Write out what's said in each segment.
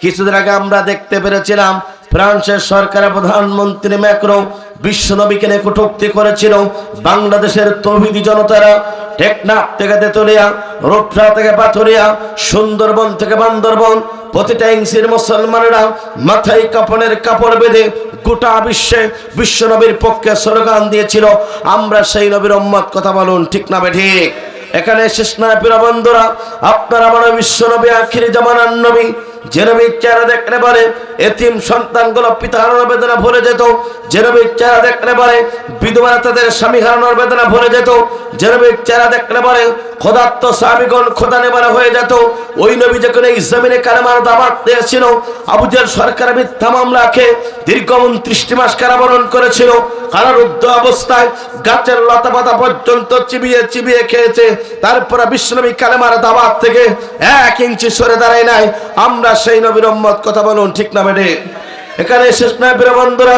কিছুদিন আগে আমরা দেখতে পেরেছিলাম ফ্রান্সের সরকারের প্রধানমন্ত্রী ম্যাক্রো বিশ্বনবীকে নিয়ে কটূক্তি করেছিল। বাংলাদেশের তৌহিদি জনতারা টেকনাফ থেকে তেতুলিয়া, রূপসা থেকে পাথুরিয়া, সুন্দরবন থেকে বান্দরবন প্রতিটা ইঞ্চির মুসলমানেরা মাথায় কাপড়ের কাপড় বেঁধে গোটা বিশ্বে বিশ্বনবীর পক্ষে স্লোগান দিয়েছিল, আমরা সেই নবীর উম্মত। কথা বলুন ঠিক না ঠিক? এখানে শেষ নয় প্রিয় বন্ধুরা, আপনারা আমার বিশ্বনবী আখিরি জামানার নবী, যে নবীর চেহারা দেখলে পরে এতিম সন্তানগুলো পিতা হারানোর বেদনা ভুলে যেত, যে নবীর চেহারা দেখলে পরে বিধবা তাদের স্বামী হারানোর বেদনা ভুলে যেত, যে নবীর চেহারা দেখলে পরে খোদাত্ম সাহাবীগণ খোদা নেবার হয়ে যেত, ওই নবী যখন এই জমিনে কালেমার দাওয়াত দিয়েছিল, আবু জেহেল সরকার মিথ্যা মামলা খেয়ে দীর্ঘ 29 মাস কারাবরণ করেছিল। কারারুদ্ধ অবস্থায় গাছের লতা পাতা পর্যন্ত চিবিয়ে চিবিয়ে খেয়েছে, তারপরে বিশ্বনবী কালেমার দাওয়াত থেকে 1 ইঞ্চি সরে দাঁড়ায় নাই। আমরা সেই নবীর উম্মত। কথা বলুন ঠিক না বেঠে? এখানে শেষ নয় প্রিয় বন্ধুরা,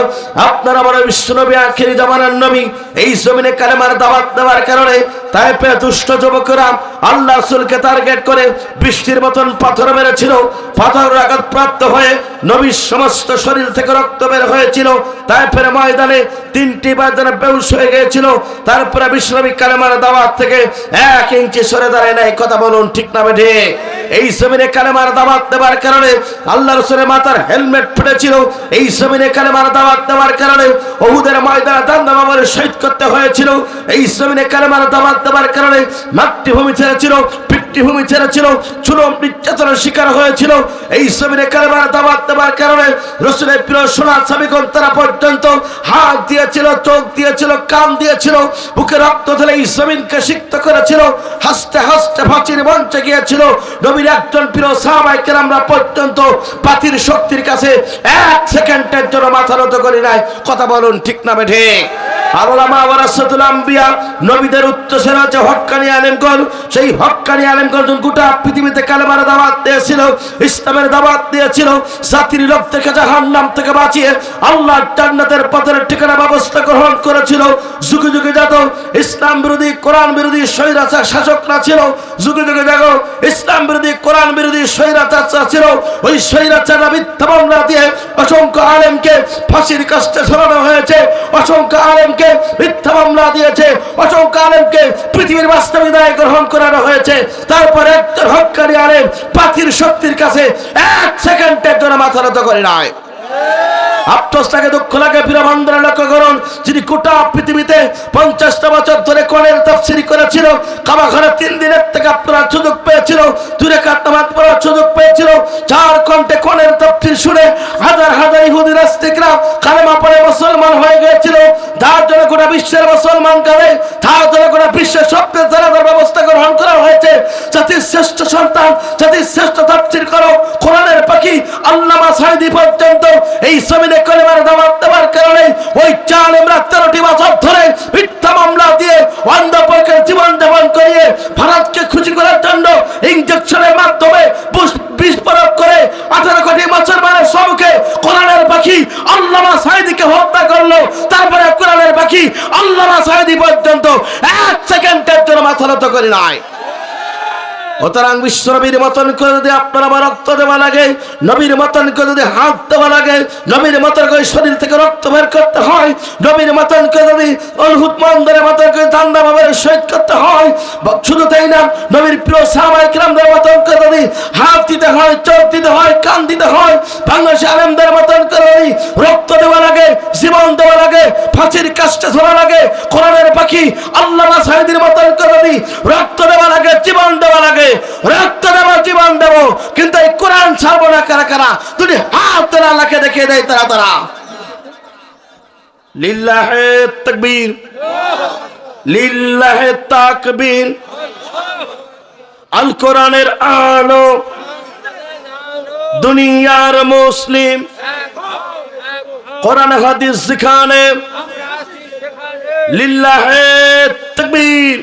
আপনারা আমার বিশ্বনবী আখিরি জামানার নবী, এই জমিনে কালেমার দাওয়াত দেওয়ার কারণে তাইফে দুষ্ট যুবকরা আল্লাহ রাসূলকে টার্গেট করে বৃষ্টির মতন পাথর মেরেছিল। পাথর আঘাতপ্রাপ্ত হয়ে নবীর সমস্ত শরীর থেকে রক্ত বের হয়েছিল। তাইফের ময়দানে 3টি বার যেন বেহুশ হয়ে গিয়েছিল। তারপরে বিশ্বনবী কালেমার দাওয়াত থেকে 1 ইঞ্চি সরে দাঁড়ায় নাই। কথা বলুন ঠিক না বেঠে? এই জমিনে কালেমার দাওয়াত দেওয়ার কারণে আল্লাহ রাসূলের মাথার হেলমেট ফুটেছিল। এই জমিনে কালেমার দাওয়াত দেওয়ার কারণে উহুদের ময়দানে দাঙ্গা শহীদ করতে হয়েছিল। এই জমিনে কালেমার দাওয়াত দেওয়ার কারণে মাতৃভূমি ছেড়েছিল, পিতৃভূমি ছেড়েছিল, জুলুম নির্যাতনের শিকার হয়েছিল। এই জমিনে কালেমার দাওয়াত দেওয়ার কারণে রাসূলের প্রিয় সোনা সাহাবীগণ তারা পর্যন্ত হাত দিয়েছিল, চোখ দিয়েছিল, কান দিয়েছিল, বুকে রক্ত ঢেলে এই জমিনকে সিক্ত করেছিল। হাসতে হাসতে ফাঁসির মঞ্চে গিয়েছিল। নবীর একজন প্রিয় সাহাবায়ে কেরামরা পর্যন্ত পাতির শক্তির কাছে 1 সেকেন্ডের জন্য মাথা নত করি নাই। কথা বলুন ঠিক না বেঠে? আর উলামা ওয়ারাসাতুল আম্বিয়া, নবীদের উত্তরসূরি হচ্ছে হক্কানি আলেমগণ। সেই হক্কানি আলেমগণ গোটা পৃথিবীতে কালেমার দাওয়াত দিয়েছিল, ইসলামের দাওয়াত দিয়েছিল, জাতির লোকদেরকে জাহান্নাম থেকে বাঁচিয়ে আল্লাহর জান্নাতের পথের ঠিকানা ব্যবস্থা গ্রহণ করেছিল। যুগে যুগে যত ইসলাম বিরোধী কোরআন বিরোধী স্বৈরাচার শাসকরা ছিল, যুগে যুগে যত ইসলাম বিরোধী কোরআন বিরোধী স্বৈরাচাররা ছিল, ওই স্বৈরাচাররা মিথ্যা মামলা দিয়ে অসংখ্য আলেমকে ফাঁসির কাস্টে ঝোলানো হয়েছে, অসংখ্য আলেমকে মিথ্যা মামলা দিয়েছে, অসংখ্য আলেমকে পৃথিবীর বাস্তবে দায় গ্রহণ করানো হয়েছে। তারপর একজন হক্কানি আলেম পাখির শক্তির কাছে 1 সেকেন্ডের জন্য মাথা নত করে নাই। আফসোস লাগে, দুঃখ লাগে প্রিয় বন্ধুরা, লক্ষ্য করুন, যিনি গোটা পৃথিবীতে 50টা বছর ধরে কোরআনের তাফসীর করেছিল, কাবা ঘরে 3 দিনের থেকে আপনারা সুযোগ পেয়েছিল, 2 রাকাত নামাজ পড়ার সুযোগ পেয়েছিল, 4 ঘন্টা কোরআনের তাফসীর শুনে হাজার হাজার ইহুদি নাস্তিকরা কালেমা পড়ে মুসলমান হয়ে গিয়েছিল। তার জন্য গোটা বিশ্বের মুসলমান কালে, তার জন্য গোটা বিশ্বের সবচেয়ে জানাজার ব্যবস্থা গ্রহণ করা হয়েছে। জাতির শ্রেষ্ঠ সন্তান, জাতির শ্রেষ্ঠ তাফসীর করো কোরআনের পাখি আল্লামা সাঈদী পর্যন্ত এই জমিনে কালেমার দাওয়াত দেওয়ার কারণে ওই 4 ইমরা 13টি বছর ধরে মিথ্যা মামলা দিয়ে অন্ধপক্ষের জীবন যাপন করিয়ে ভারতকে খুশি করার জন্য ইনজেকশনের মাধ্যমে বিষ প্রয়োগ করে 18 কোটি মুসলমানের সম্মুখে কোরআনের পাখি আল্লামা সাঈদীকে হত্যা করলো। তারপরে কোরআনের পাখি আল্লামা সাঈদী পর্যন্ত 1 সেকেন্ডের জন্য মাথা নত করে নাই। সুতরাং বিশ্বনবীর মতন করে যদি আপনার আমার রক্ত দেওয়া লাগে, নবীর মতন করে যদি হাত দেওয়া লাগে, নবীর মতন করে শরীর থেকে রক্ত বের করতে হয়, নবীর মতন করে যদি অনুহুতমন্দের মতন করে দান্দা ভাবে শহীদ করতে হয়, শুধু তাই না, নবীর প্রিয় সাহাবায়ে কেরামদের মতন করে যদি হাত দিতে হয়, চোখ দিতে হয়, কান দিতে হয়, বাংলাদেশি আলেমদের মতন করে যদি রক্ত দেওয়া লাগে, জীবন দেওয়া লাগে, ফাঁসির কাস্টে ঝোলা লাগে, কোরআনের পাখি আল্লামা সাঈদীর মতন করে যদি রক্ত দেওয়া লাগে, জীবন দেওয়া লাগে, রক্ত দেব, জীবন দেব, কিন্তু এই কোরআন ছাড়বো না। কারা কারা? যদি হাত তোলা আল্লাহকে দেখিয়ে দেয় তারা তারা। লিল্লাহে তাকবীর, লিল্লাহে তাকবীর। আল কোরআনের আলো, দুনিয়ার মুসলিম, কোরআন হাদিস শিখানে, লিল্লাহে তাকবীর।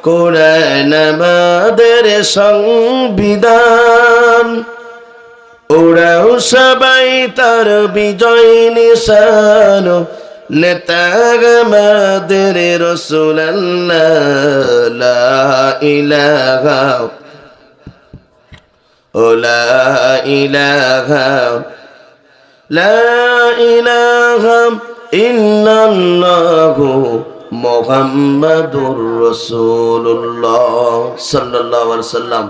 কোরআন আমাদের সংবিধান, ওরাও সবাই তার বিজয় নিশান, নেতা আমাদের রাসূলুল্লাহ, লা ইলাহা ও লা ইলাহা লা ইলাহা ইল্লাল্লাহু মুহাম্মাদুর রাসূলুল্লাহ সাল্লাল্লাহু আলাইহি ওয়াসাল্লাম।